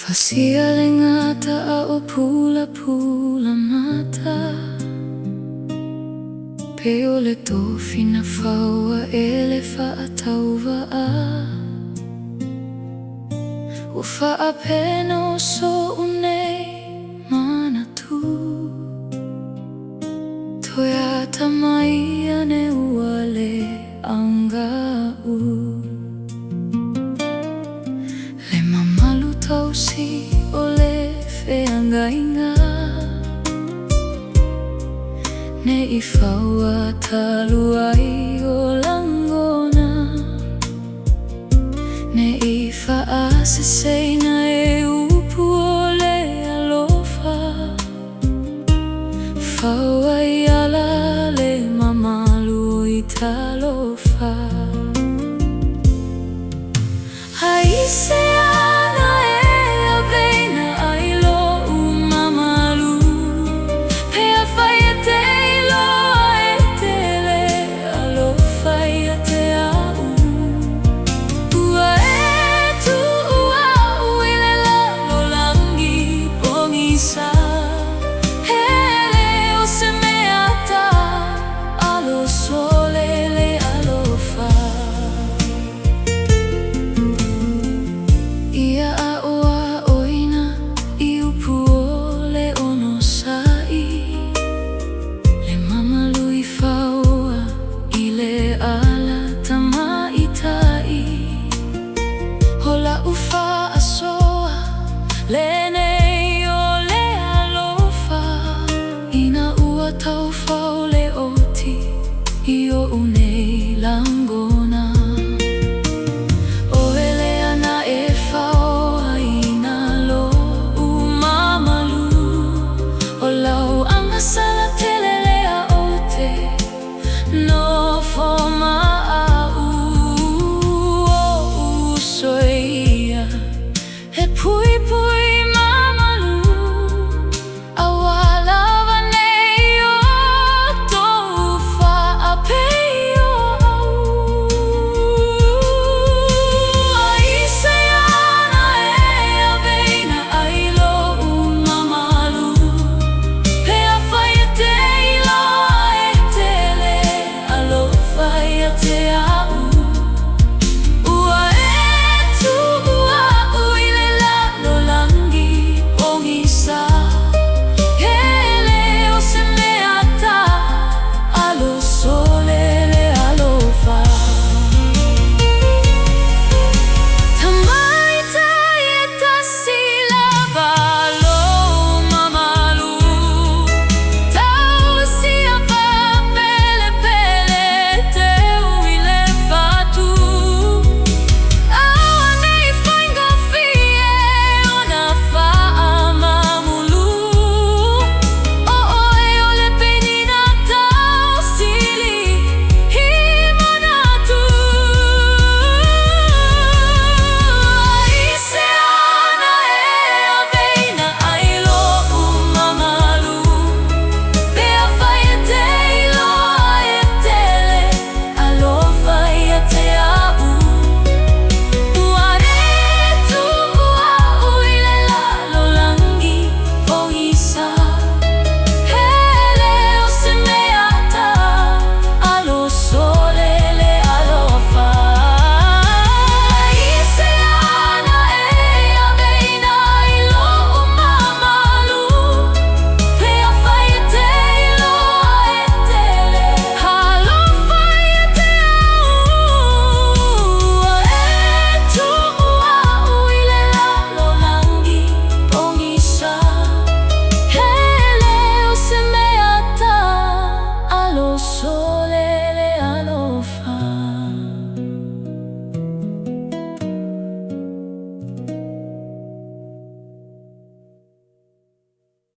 Fasia le ngata a o pula mata Pe o le tofi na faua ele whaatauwa a O whaapena o so unei mana tu Toi a tamai ane ua le anga u Le mamalu tausi o le wheangainga Ne I whaua talu ai o langona Ne I whaaseseina e upu o le alofa Whaua I ala le mamalu I talofa Haise ana e aveina ai lo u mamalu Pea whaia te iloa e te le alofa ia te au Ua e tu ua ui le lalo langi pongi sa Hele o se mea ta alo sole le alofa Ia a oa oina I upu o le ono sai Le mamalu I whaua I le ala tama I tai Hola ufa a soa Le nei o le alofa Ina ua tau whau le oti I o unei langona O ele ana e whaoa ina lo u mamalu O lau anga sala telele a ote No foma a u o u soia He pui pui